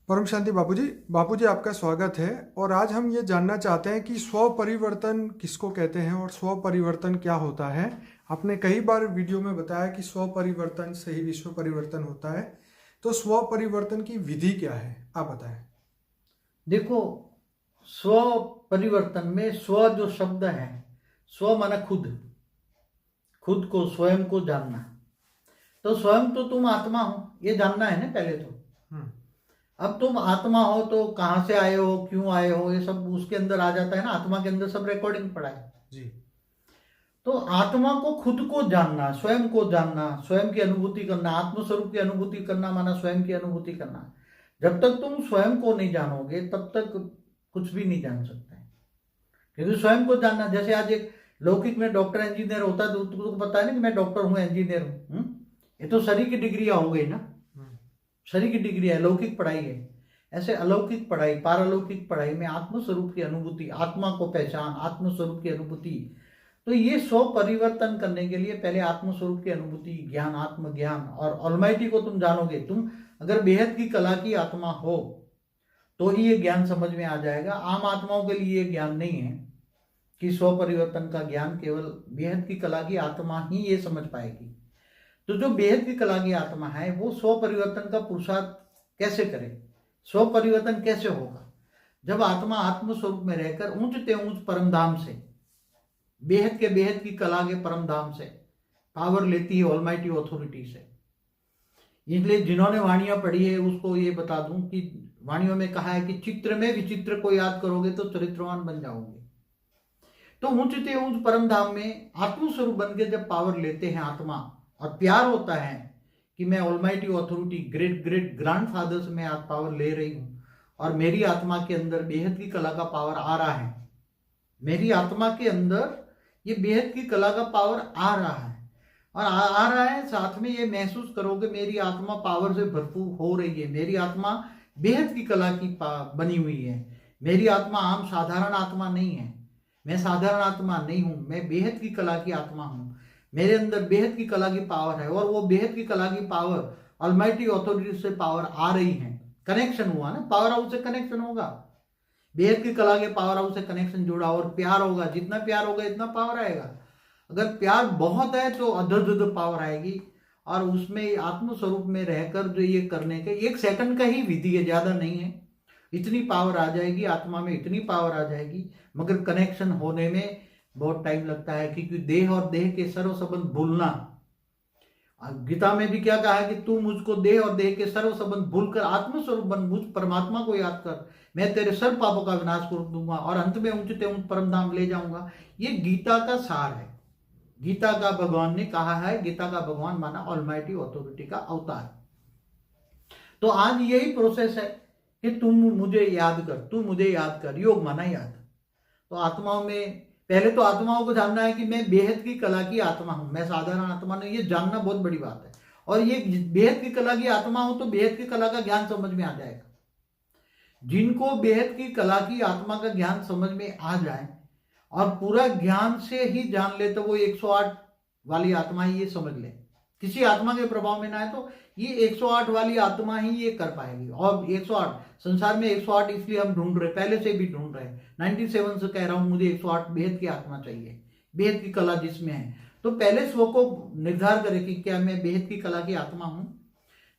परम शांति बापूजी आपका स्वागत है। और आज हम ये जानना चाहते हैं कि स्व परिवर्तन किसको कहते हैं और स्व परिवर्तन क्या होता है। आपने कई बार वीडियो में बताया कि स्व परिवर्तन से ही विश्व परिवर्तन होता है, तो स्व परिवर्तन की विधि क्या है, आप बताएं। देखो, स्व परिवर्तन में स्व जो शब्द है, स्व माना खुद, खुद को, स्वयं को जानना। तो स्वयं तो तुम आत्मा हो, ये जानना है ना पहले तो। अब तुम आत्मा हो तो कहाँ से आए हो, क्यों आए हो, ये सब उसके अंदर आ जाता है ना। आत्मा के अंदर सब रिकॉर्डिंग पड़ा है जी। तो आत्मा को, खुद को जानना, स्वयं को जानना, स्वयं की अनुभूति करना, आत्मस्वरूप की अनुभूति करना माना स्वयं की अनुभूति करना। जब तक तुम स्वयं को नहीं जानोगे तब तक कुछ भी नहीं जान सकते। क्योंकि स्वयं को जानना, जैसे आज एक लौकिक में डॉक्टर इंजीनियर होता है तो तुमको पता है ना कि मैं डॉक्टर हूँ, इंजीनियर हूँ। ये तो शरीर की डिग्रियां हो गई ना, शरीर की डिग्री है, लौकिक पढ़ाई है। ऐसे अलौकिक पढ़ाई, पारलौकिक पढ़ाई में आत्मस्वरूप की अनुभूति, आत्मा को पहचान, आत्मस्वरूप की अनुभूति। तो ये स्व परिवर्तन करने के लिए पहले आत्मस्वरूप की अनुभूति, ज्ञान, आत्मज्ञान और ऑलमाइटी को तुम जानोगे। तुम अगर बेहद की कला की आत्मा हो तो ही ये ज्ञान समझ में आ जाएगा। आम आत्माओं के लिए ये ज्ञान नहीं है कि स्व परिवर्तन का ज्ञान केवल बेहद की कला की आत्मा ही ये समझ पाएगी। तो जो बेहद की कला की आत्मा है वो स्व परिवर्तन का पुरुषार्थ कैसे करे, स्व परिवर्तन कैसे होगा? जब आत्मा आत्मस्वरूप में रहकर ऊंचते ऊंच परमधाम से, बेहद के बेहद की कला के परमधाम से पावर लेती है, ऑलमाइटी ऑथोरिटी से। इसलिए जिन्होंने वाणियां पढ़ी है उसको ये बता दूं कि वाणियों में कहा है कि चित्र में विचित्र को याद करोगे तो चरित्रवान बन जाओगे। तो ऊंचते ऊंच परम धाम में आत्मस्वरूप बन के जब पावर लेते हैं आत्मा, और प्यार होता है कि मैं almighty authority, great great grand father से मैं आज पावर ले रही हूं और मेरी आत्मा के अंदर बेहद की कला का पावर आ रहा है। मेरी आत्मा के अंदर ये बेहद की कला का पावर आ रहा है और आ रहा है। साथ में ये महसूस करोगे मेरी आत्मा पावर से भरपूर हो रही है। मेरी आत्मा बेहद की कला की बनी हुई है। मेरी आत्मा आम साधारण आत्मा नहीं है। मैं साधारण आत्मा नहीं हूं, मैं बेहद की कला की आत्मा हूं। मेरे अंदर बेहद की कला की पावर है और वो बेहद की कला की पावर ऑलमाइटी ऑथोरिटी से पावर आ रही है। कनेक्शन हुआ ना, पावर हाउस से कनेक्शन होगा, बेहद की कला के पावर हाउस से कनेक्शन जुड़ा और प्यार होगा। जितना प्यार होगा इतना पावर आएगा। अगर प्यार बहुत है तो अदर पावर आएगी। और उसमें आत्मस्वरूप में रहकर जो ये करने के 1 सेकंड का ही विधि है, ज्यादा नहीं है। इतनी पावर आ जाएगी आत्मा में, इतनी पावर आ जाएगी। मगर कनेक्शन होने में बहुत टाइम लगता है, क्योंकि देह और देह के सर्व संबंध भूलना। गीता में भी क्या कहा है कि तू मुझको देह और देह के सर्व संबंध भूलकर आत्मस्वरूप बन, मुझ परमात्मा को याद कर, मैं तेरे सर्व पापों का विनाश कर दूंगा और अंत में ऊंचते ऊंच परम धाम ले जाऊंगा। ये गीता का सार है। गीता का भगवान ने कहा है। गीता का भगवान माना ऑलमाइटी ऑथोरिटी का अवतार। तो आज यही प्रोसेस है कि तुम मुझे याद कर, तू मुझे याद कर। योग माना याद। तो आत्माओं में पहले तो आत्माओं को जानना है कि मैं बेहद की कला की आत्मा हूं, मैं साधारण आत्मा नहीं। ये जानना बहुत बड़ी बात है। और ये बेहद की कला की आत्मा हूं तो बेहद की कला का ज्ञान समझ में आ जाएगा। जिनको बेहद की कला की आत्मा का ज्ञान समझ में आ जाए और पूरा ज्ञान से ही जान ले, तो वो 108 वाली आत्मा ही ये समझ ले। किसी आत्मा के प्रभाव में ना है तो ये 108 वाली आत्मा ही ये कर पाएगी। और 108 संसार में 108 इसलिए हम ढूंढ रहे, पहले से भी ढूंढ रहे हैं। 97 से कह रहा हूं मुझे 108 बेहद की आत्मा चाहिए, बेहद की कला जिसमें है। तो पहले स्व को निर्धार करे कि क्या मैं बेहद की कला की आत्मा हूं।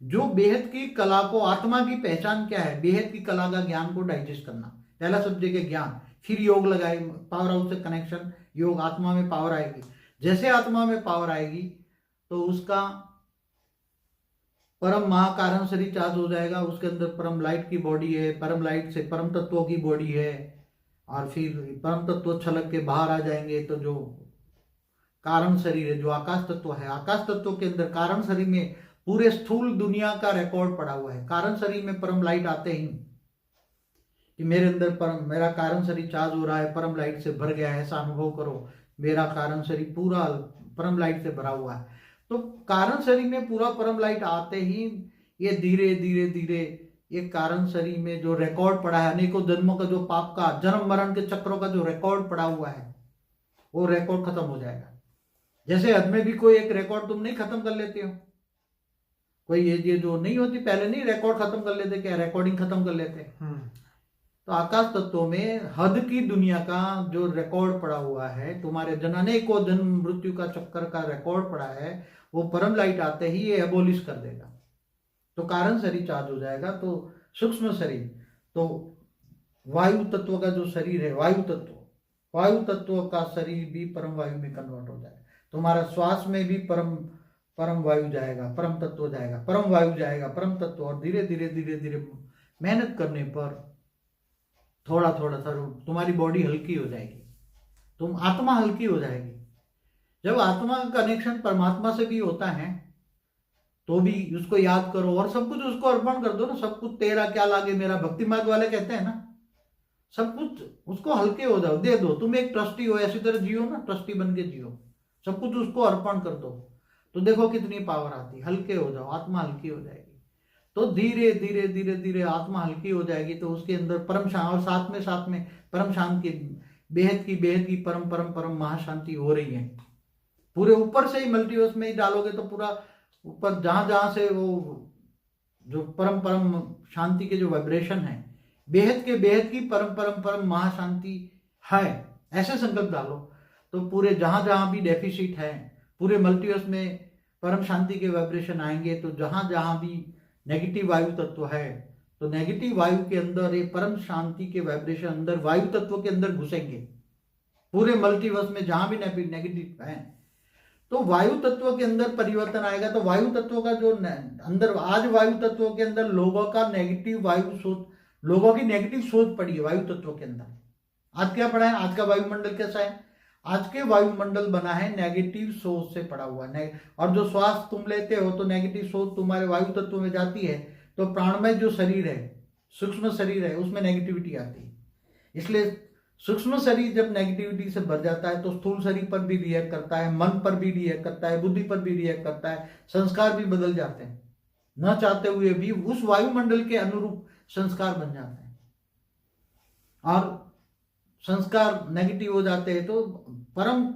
जो बेहद की कला को, आत्मा की पहचान क्या है, बेहद की कला का ज्ञान को डाइजेस्ट करना। पहला सब्जेक्ट है ज्ञान। फिर योग लगाए, पावर हाउस से कनेक्शन, योग, आत्मा में पावर आएगी। जैसे आत्मा में पावर आएगी तो उसका परम महाकारण शरीर चार्ज हो जाएगा। उसके अंदर परम लाइट की बॉडी है, परम लाइट से परम तत्वों की बॉडी है। और फिर परम तत्व छलक के बाहर आ जाएंगे तो जो कारण शरीर है, जो आकाश तत्व है, आकाश तत्व के अंदर कारण शरीर में पूरे स्थूल दुनिया का रिकॉर्ड पड़ा हुआ है। कारण शरीर में परम लाइट आते ही कि मेरे अंदर परम, मेरा कारण शरीर चार्ज हो रहा है, परम लाइट से भर गया है, ऐसा अनुभव करो। मेरा कारण शरीर पूरा परम लाइट से भरा हुआ है। तो कारण शरीर में पूरा परम लाइट आते ही ये धीरे धीरे धीरे ये कारण शरीर में जो रिकॉर्ड पड़ा है, अनेकों जन्मों का जो पाप का, जन्म मरण के चक्रों का जो रिकॉर्ड पड़ा हुआ है, वो रिकॉर्ड खत्म हो जाएगा। जैसे हद में भी कोई एक रिकॉर्ड तुम नहीं खत्म कर लेते हो, कोई ये जो नहीं होती, पहले नहीं रिकॉर्ड खत्म कर लेते, क्या रिकॉर्डिंग खत्म कर लेते। तो आकाश तत्वों में हद की दुनिया का जो रिकॉर्ड पड़ा हुआ है, तुम्हारे जनने को जन्म मृत्यु का चक्कर का रिकॉर्ड पड़ा है, वो परम लाइट आते ही ये एबोलिश कर देगा। तो कारण शरीर चार्ज हो जाएगा। तो सूक्ष्म शरीर, तो वायु तत्व का जो शरीर है, वायु तत्व का शरीर भी परम वायु में कन्वर्ट हो जाएगा। तुम्हारा श्वास में भी परम वायु जाएगा, परम तत्व जाएगा, परम वायु जाएगा, परम तत्व। और धीरे धीरे धीरे धीरे मेहनत करने पर थोड़ा थोड़ा सा तुम्हारी बॉडी हल्की हो जाएगी, तुम आत्मा हल्की हो जाएगी। जब आत्मा का कनेक्शन परमात्मा से भी होता है तो भी उसको याद करो और सब कुछ उसको अर्पण कर दो ना। सब कुछ तेरा क्या लागे मेरा, भक्ति मार्ग वाले कहते हैं ना, सब कुछ उसको हल्के हो जाओ, दे दो। तुम एक ट्रस्टी हो, ऐसी तरह जियो ना, ट्रस्टी बन के जियो, सब कुछ उसको अर्पण कर दो। तो देखो कितनी पावर आती, हल्के हो जाओ, आत्मा हल्की हो जाएगी। तो धीरे धीरे धीरे धीरे आत्मा हल्की हो जाएगी, तो उसके अंदर परम शांति, और साथ में परम शांति, बेहद की परम परम परम महाशांति हो रही है। पूरे ऊपर से ही मल्टीवर्स में ही डालोगे तो पूरा ऊपर जहां जहां से वो जो परम परम शांति के जो वाइब्रेशन है, बेहद की परम परम परम महाशांति है, ऐसे संकल्प डालो। तो पूरे जहां जहां भी डेफिसिट है, पूरे मल्टीवर्स में परम शांति के वाइब्रेशन आएंगे। तो जहां जहां भी नेगेटिव वायु तत्व है, तो नेगेटिव वायु के अंदर ये परम शांति के वाइब्रेशन अंदर वायु तत्व के अंदर घुसेंगे। पूरे मल्टीवर्स में जहां भी नेगेटिव है, तो वायु तत्व के अंदर परिवर्तन आएगा। तो वायु तत्व का जो अंदर, आज वायु तत्व के अंदर लोगों का नेगेटिव वायु सोच, लोगों की नेगेटिव सोच पड़ी है वायु तत्व के अंदर। आज क्या पड़ा है, आज का वायुमंडल कैसा है, आज के वायुमंडल बना है नेगेटिव सोच से पड़ा हुआ है। और जो श्वास तुम लेते हो तो नेगेटिव सोच तुम्हारे वायु तत्व में जाती है, तो प्राणमय जो शरीर है, सूक्ष्म शरीर है, उसमें नेगेटिविटी आती है। इसलिए सूक्ष्म शरीर जब नेगेटिविटी से भर जाता है तो स्थूल शरीर पर भी रिएक्ट करता है, मन पर भी रिएक्ट करता है, बुद्धि पर भी रिएक्ट करता है, संस्कार भी बदल जाते हैं, न चाहते हुए भी उस वायुमंडल के अनुरूप संस्कार बन जाते हैं। और संस्कार नेगेटिव हो जाते हैं तो परम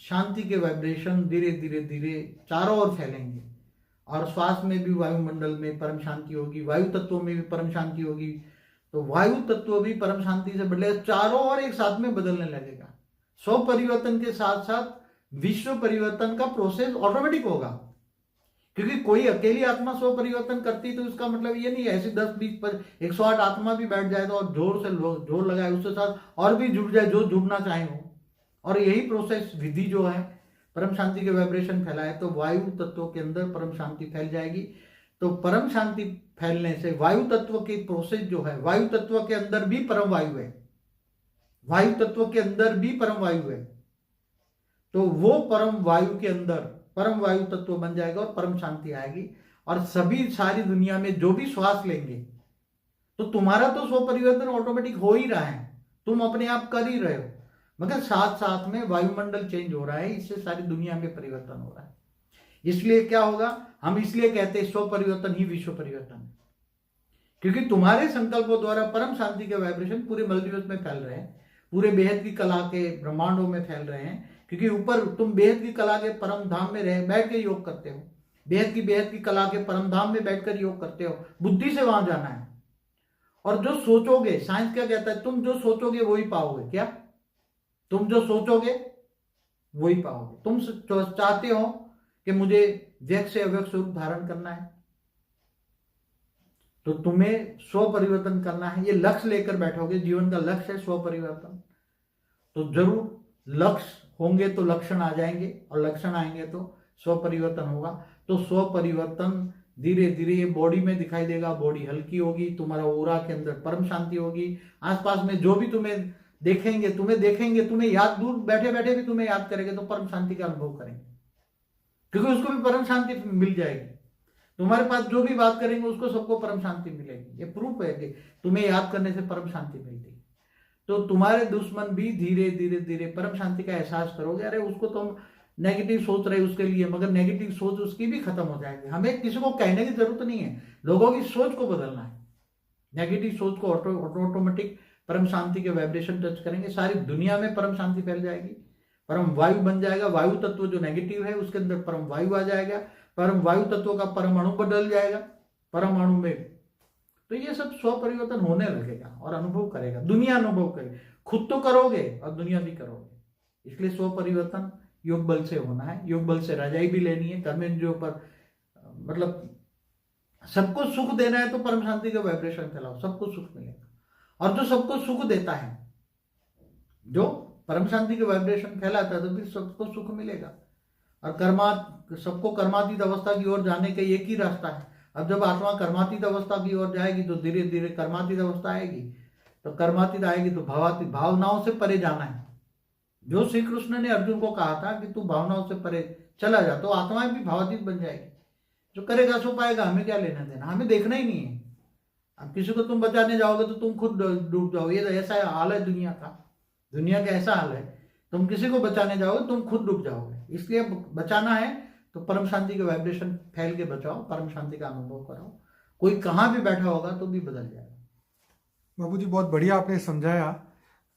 शांति के वाइब्रेशन धीरे धीरे धीरे चारों ओर फैलेंगे। और श्वास में भी वायुमंडल में परम शांति होगी, वायु तत्वों में भी परम शांति होगी। तो वायु तत्व भी परम शांति से बदले, चारों ओर एक साथ में बदलने लगेगा। स्व परिवर्तन के साथ साथ विश्व परिवर्तन का प्रोसेस ऑटोमेटिक होगा। क्योंकि कोई अकेली आत्मा स्व परिवर्तन करती तो इसका मतलब ये नहीं है ऐसे 10 20 पर 108 आत्मा भी बैठ जाए तो और जोर से जोर लगाए उसके साथ और भी जुड़ जाए जो जुड़ना चाहे हो, और यही प्रोसेस विधि जो है परम शांति के वाइब्रेशन फैलाए, तो वायु तत्व के अंदर परम शांति फैल जाएगी। तो परम शांति फैलने से वायु तत्व की प्रोसेस जो है, वायु तत्व के अंदर भी परम वायु है, वायु तत्व के अंदर भी परम वायु है, तो वो परम वायु के अंदर परम वायु तत्व बन जाएगा और परम शांति आएगी। और सभी सारी दुनिया में जो भी श्वास लेंगे, तो तुम्हारा तो स्व परिवर्तन ऑटोमेटिक हो ही रहा है, तुम अपने आप कर ही रहे हो, मगर साथ साथ में वायुमंडल चेंज हो रहा है, इससे सारी दुनिया में परिवर्तन हो रहा है। इसलिए क्या होगा, हम इसलिए कहते हैं स्व परिवर्तन ही विश्व परिवर्तन है, क्योंकि तुम्हारे संकल्पों द्वारा परम शांति के वाइब्रेशन पूरे मल्टीवर्स में फैल रहे हैं, पूरे बेहद की कला के ब्रह्मांडों में फैल रहे हैं। क्योंकि ऊपर तुम बेहद की कला के परम धाम में रह बैठ के योग करते हो, बेहद की कला के परम धाम में बैठकर योग करते हो, बुद्धि से वहां जाना है। और जो सोचोगे, साइंस क्या कहता है, तुम जो सोचोगे वही पाओगे। क्या तुम जो सोचोगे वही पाओगे। तुम चाहते हो कि मुझे व्यक्त से अव्यक्त स्वरूप धारण करना है, तो तुम्हें स्व परिवर्तन करना है, ये लक्ष्य लेकर बैठोगे, जीवन का लक्ष्य है स्व परिवर्तन, तो जरूर लक्ष्य होंगे तो लक्षण आ जाएंगे, और लक्षण आएंगे तो स्व परिवर्तन होगा। तो स्व परिवर्तन धीरे धीरे ये बॉडी में दिखाई देगा, बॉडी हल्की होगी, तुम्हारा ओरा के अंदर परम शांति होगी। आसपास में जो भी तुम्हें देखेंगे, तुम्हें याद, दूर बैठे बैठे भी तुम्हें याद करेंगे तो परम शांति का अनुभव करेंगे, क्योंकि उसको भी परम शांति मिल जाएगी। तुम्हारे पास जो भी बात करेंगे उसको सबको परम शांति मिलेगी। ये प्रूफ है कि तुम्हें याद करने से परम शांति मिलती है। तो तुम्हारे दुश्मन भी धीरे धीरे धीरे परम शांति का एहसास करोगे, अरे उसको तो हम नेगेटिव सोच रहे उसके लिए, मगर नेगेटिव सोच उसकी भी खत्म हो जाएगी। हमें किसी को कहने की जरूरत नहीं है, लोगों की सोच को बदलना है। नेगेटिव सोच को ऑटोमेटिक परम शांति के वाइब्रेशन टच करेंगे, सारी दुनिया में परम शांति फैल जाएगी, परम वायु बन जाएगा। वायु तत्व जो नेगेटिव है उसके अंदर परम वायु आ जाएगा, परम वायु तत्व का परमाणु बदल जाएगा परमाणु में। तो ये सब स्व परिवर्तन होने लगेगा और अनुभव करेगा, दुनिया अनुभव करेगी। खुद तो करोगे और दुनिया भी करोगे। इसलिए स्व परिवर्तन योग बल से होना है। योग बल से रजाई भी लेनी है, कर्मेंद्रियों पर मतलब सबको सुख देना है तो परम शांति का वाइब्रेशन फैलाओ, सबको सुख मिलेगा। और जो सबको सुख देता है, जो परम शांति के वाइब्रेशन फैलाता है, तो भी सबको सुख मिलेगा। और सबको कर्मातीत अवस्था की ओर जाने का एक ही रास्ता है। अब जब आत्मा कर्मातीत अवस्था की ओर जाएगी तो धीरे धीरे कर्मातीत अवस्था आएगी, तो कर्मातीत आएगी तो भावनाओं से परे जाना है। जो श्री कृष्ण ने अर्जुन को कहा था कि तू भावनाओं से परे चला जा, तो आत्माएं भी भावातीत बन जाएगी। जो करेगा सो पाएगा, हमें क्या लेना देना, हमें देखना ही नहीं है। अब किसी को तुम बचाने जाओगे तो तुम खुद डूब जाओगे। ये ऐसा हाल है दुनिया का, दुनिया का ऐसा हाल है। तुम किसी को बचाने जाओगे तुम खुद डूब जाओगे। इसलिए बचाना है तो परम शांति के वाइब्रेशन फैल के बचाओ, परम शांति का अनुभव करो। कोई कहाँ भी बैठा होगा तो भी बदल जाएगा। बाबूजी बहुत बढ़िया आपने समझाया।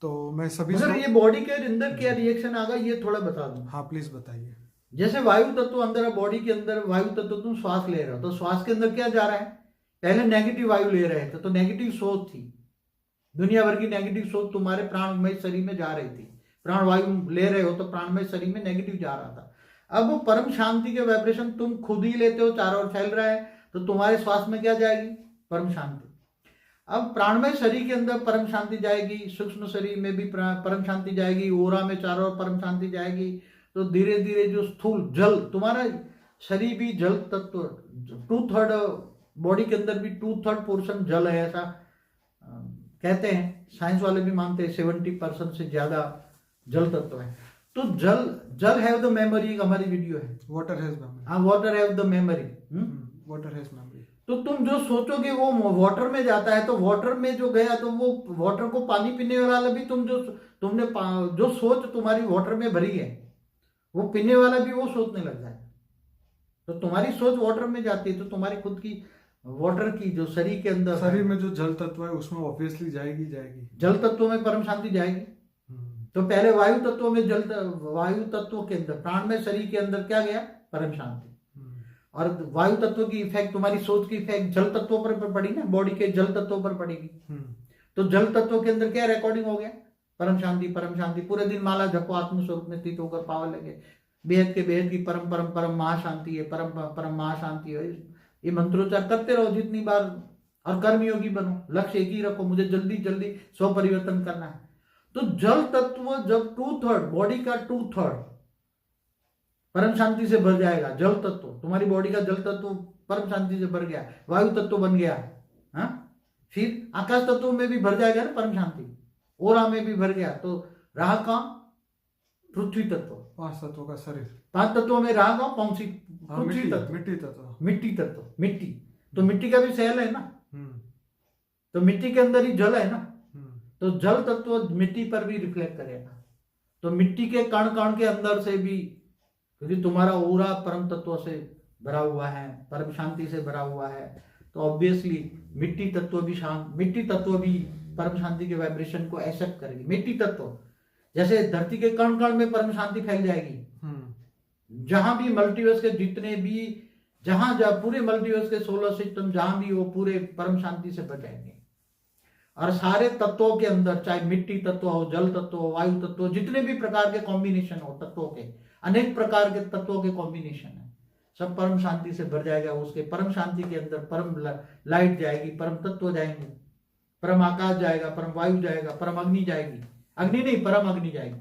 तो मैं सभी मगर ये बॉडी के अंदर क्या रिएक्शन आगा ये थोड़ा बता दूं। हाँ प्लीज बताइए। जैसे वायु तत्व अंदर है, बॉडी के अंदर वायु तत्व, तुम श्वास ले रहे हो तो श्वास के अंदर क्या जा रहा है? पहले नेगेटिव वायु ले रहे थे तो नेगेटिव सोच थी, दुनिया भर की नेगेटिव सोच तुम्हारे प्राणमय शरीर में जा रही थी। प्राण वायु ले रहे हो तो प्राणमय शरीर में नेगेटिव जा रहा था। अब वो परम शांति के वाइब्रेशन तुम खुद ही लेते हो, चारों ओर फैल रहा है, तो तुम्हारे श्वास में क्या जाएगी? परम शांति। अब प्राणमय शरीर के अंदर परम शांति जाएगी, सूक्ष्म शरीर में भी परम शांति जाएगी, ओरा में चारों ओर परम शांति जाएगी। तो धीरे धीरे जो स्थूल जल, तुम्हारा शरीर भी जल तत्व, 2/3 बॉडी के अंदर भी 2/3 पोर्शन जल है, ऐसा कहते हैं। साइंस वाले भी मानते हैं 70% से ज्यादा जल तत्व है। तो जल हैव द मेमोरी, हमारी वीडियो है, वाटर हैज मेमोरी। हाँ, water have the memory, water has memory. तो तुम जो सोचोगे वो वाटर में जाता है। तो वाटर में जो गया तो वो वाटर को पानी पीने वाला भी तुमने जो सोच तुम्हारी वाटर में भरी है, वो पीने वाला भी वो सोचने लग जाए। तो तुम्हारी सोच वाटर में जाती है, तो तुम्हारी खुद की वाटर की जो शरीर के अंदर, शरीर में जो जल तत्व है उसमें ऑब्वियसली जाएगी। जल तत्व में परम शांति जाएगी। तो पहले वायु तत्व में वायु तत्व के अंदर, प्राण में शरीर के अंदर क्या गया? परम शांति। और वायु तत्व की इफेक्ट, तुम्हारी सोच की इफेक्ट जल तत्वों पर पड़ी ना, बॉडी के जल तत्वों पर पड़ेगी। तो जल तत्व के अंदर क्या रिकॉर्डिंग हो गया? परम शांति, परम शांति। पूरे दिन माला जपो, आत्मस्वरूप में स्थित होकर पावर लगे, बेहद की परम परम परम महाशांति है, परम परम महाशांति है। ये मंत्रोच्चार करते रहो जितनी बार, और कर्मयोगी बनो। लक्ष्य एक ही रखो, मुझे जल्दी जल्दी स्व परिवर्तन करना है। तो जल तत्व जब 2/3 बॉडी का 2/3 परम शांति से भर जाएगा, जल तत्व, तुम्हारी बॉडी का जल तत्व परम शांति से भर गया, वायु तत्व बन गया, हाँ, फिर आकाश तत्व में भी भर जाएगा ना परम शांति, ओरा में भी भर गया। तो रहा कहां? पृथ्वी तत्व। 5 तत्वों का शरीर, 5 तत्वों में रहा कहां? पृथ्वी तत्व, मिट्टी तत्व, मिट्टी तत्व, मिट्टी। तो मिट्टी का भी सेल है ना, तो मिट्टी के अंदर ही जल है ना, तो जल तत्व मिट्टी पर भी रिफ्लेक्ट करेगा। तो मिट्टी के कण कण के अंदर से भी, क्योंकि तुम्हारा ओरा परम तत्व से भरा हुआ है, परम शांति से भरा हुआ है, तो ऑब्वियसली मिट्टी तत्व भी परम शांति के वाइब्रेशन को एक्सेप्ट करेगी। मिट्टी तत्व जैसे धरती के कण कण में परम शांति फैल जाएगी। जहां भी मल्टीवर्स के जितने भी, जहां पूरे मल्टीवर्स के सोलर सिस्टम जहां भी, वो पूरे परम शांति से भर जाएंगे। और सारे तत्वों के अंदर, चाहे मिट्टी तत्व हो, जल तत्व हो, वायु तत्व, जितने भी प्रकार के कॉम्बिनेशन हो तत्वों के, अनेक प्रकार के तत्वों के कॉम्बिनेशन है, सब परम शांति से भर जाएगा। उसके परम शांति के अंदर परम लाइट जाएगी, परम तत्व जाएंगे, परम आकाश जाएगा, परम वायु जाएगा, परम अग्नि जाएगी, अग्नि नहीं परम अग्नि जाएगी।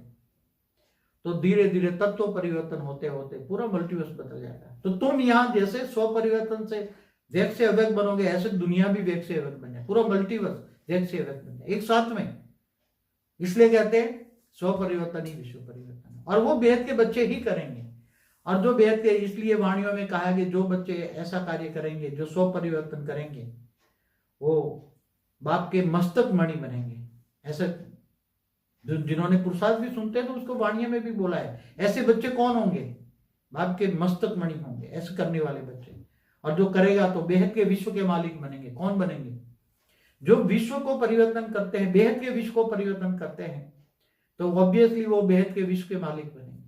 तो धीरे धीरे तत्व परिवर्तन होते होते पूरा मल्टीवर्स बदल जाएगा। तो तुम यहाँ जैसे स्व परिवर्तन से व्यक्त से अव्यक्त बनोगे, ऐसे दुनिया भी व्यक्त से अव्यक्त बन जाए, पूरा मल्टीवर्स व्यक्त से अव्यक्त बन जाए एक साथ में। इसलिए कहते हैं स्व परिवर्तन ही विश्व परिवर्तन है, और वो बेहद के बच्चे ही करेंगे। और जो बेहद के, इसलिए वाणियों में कहा कि जो बच्चे ऐसा कार्य करेंगे, जो स्व परिवर्तन करेंगे, वो बाप के मस्तक मणि बनेंगे। ऐसा जिन्होंने पुरुषार्थ भी सुनते हैं तो उसको वाणियों में भी बोला है, ऐसे बच्चे कौन होंगे? बाप के मस्तक मणि होंगे, ऐसे करने वाले बच्चे। और जो करेगा तो बेहद के विश्व के मालिक बनेंगे। कौन बनेंगे? जो विश्व को परिवर्तन करते हैं, बेहद के विश्व को परिवर्तन करते हैं, तो ऑब्वियसली वो बेहद के विश्व के मालिक बनेंगे।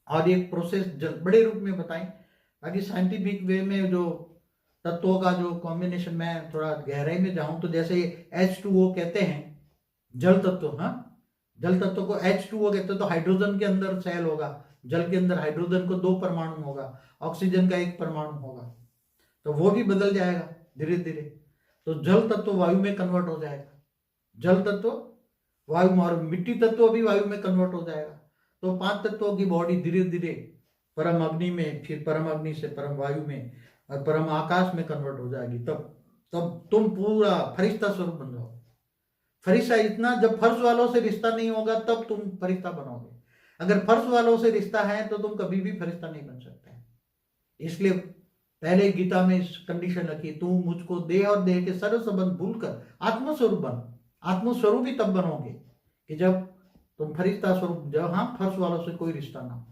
और एक प्रोसेस बड़े रूप में बताएं बाकी साइंटिफिक वे में जो तत्वों का जो कॉम्बिनेशन, मैं थोड़ा गहराई में जाऊं तो जैसे H2O कहते हैं, जल तत्व, हाँ, जल तत्व को H2O कहते हैं, तो हाइड्रोजन के अंदर सेल होगा, जल के अंदर हाइड्रोजन को 2 परमाणु होगा, ऑक्सीजन का 1 परमाणु होगा, तो वो भी बदल जाएगा धीरे धीरे। तो जल तत्व वायु में कन्वर्ट हो जाएगा, जल तत्व वायु में, और मिट्टी तत्व भी वायु में कन्वर्ट हो जाएगा। तो 5 तत्वों की बॉडी धीरे धीरे परम अग्नि में, फिर परम अग्नि से परम वायु में और परम आकाश में कन्वर्ट हो जाएगी। तब तब तुम पूरा फरिश्ता स्वरूप बन जाओ। फरिश्ता इतना, जब फर्श वालों से रिश्ता नहीं होगा तब तुम फरिश्ता बनोगे। अगर फर्श वालों से रिश्ता है तो तुम कभी भी फरिश्ता नहीं बन सकते। इसलिए पहले गीता में इस कंडीशन रखी, तू मुझको देह और देह के सर्व संबंध भूलकर आत्मस्वरूप बन। आत्मस्वरूप ही तब बनोगे कि जब तुम फरिश्ता स्वरूप, जब हाँ फर्श वालों से कोई रिश्ता ना हो।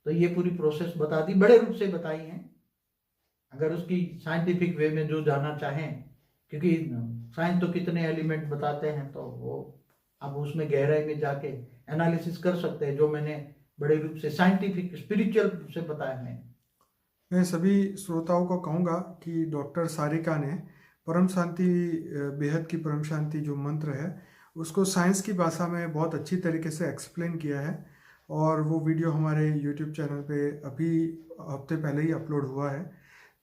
तो ये पूरी प्रोसेस बता दी, बड़े रूप से बताई है। अगर उसकी साइंटिफिक वे में जो जानना चाहें, क्योंकि साइंस तो कितने एलिमेंट बताते हैं, तो वो अब उसमें गहराई में जाके एनालिसिस कर सकते हैं, जो मैंने बड़े रूप से साइंटिफिक स्पिरिचुअल रूप से बताया है। मैं सभी श्रोताओं को कहूँगा कि डॉक्टर सारिका ने परम शांति, बेहद की परम शांति जो मंत्र है उसको साइंस की भाषा में बहुत अच्छी तरीके से एक्सप्लेन किया है, और वो वीडियो हमारे यूट्यूब चैनल पे अभी हफ्ते पहले ही अपलोड हुआ है।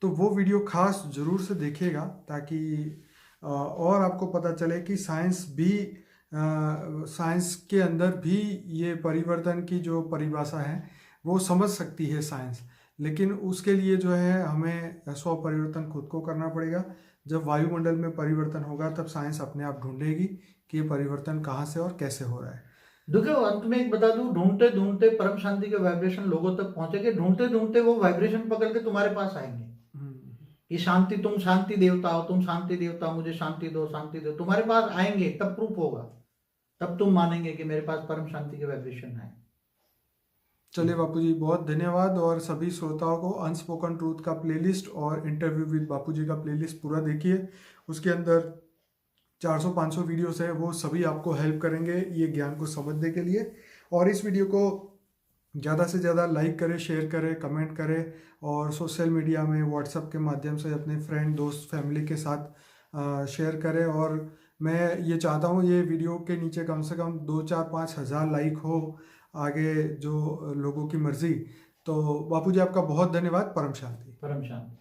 तो वो वीडियो खास ज़रूर से देखिएगा, ताकि और आपको पता चले कि साइंस के अंदर भी ये परिवर्तन की जो परिभाषा है वो समझ सकती है साइंस। लेकिन उसके लिए जो है हमें स्व परिवर्तन खुद को करना पड़ेगा। जब वायुमंडल में परिवर्तन होगा तब साइंस अपने आप ढूंढेगी कि ये परिवर्तन कहाँ से और कैसे हो रहा है। देखो, अंत में एक बता दूं, ढूंढते ढूंढते परम शांति के वाइब्रेशन लोगों तक पहुंचेंगे। ढूंढते ढूंढते वो वाइब्रेशन पकड़ के तुम्हारे पास आएंगे कि शांति, तुम शांति देवता हो, तुम शांति देवता, मुझे शांति दो, शांति दो। तुम्हारे पास आएंगे, तब प्रूफ होगा, तब तुम मानेंगे कि मेरे पास परम शांति के वाइब्रेशन है। चलिए बापूजी, बहुत धन्यवाद। और सभी श्रोताओं को अनस्पोकन ट्रूथ का प्लेलिस्ट और इंटरव्यू विद बापूजी का प्लेलिस्ट पूरा देखिए। उसके अंदर 400-500 वीडियोस है, वो सभी आपको हेल्प करेंगे ये ज्ञान को समझने के लिए। और इस वीडियो को ज़्यादा से ज़्यादा लाइक करें, शेयर करें, कमेंट करें, और सोशल मीडिया में व्हाट्सएप के माध्यम से अपने फ्रेंड, दोस्त, फैमिली के साथ शेयर करें। और मैं ये चाहता हूँ ये वीडियो के नीचे कम से कम 2-4-5 हज़ार लाइक हो, आगे जो लोगों की मर्जी। तो बापूजी आपका बहुत धन्यवाद। परम शांति। परम शांति।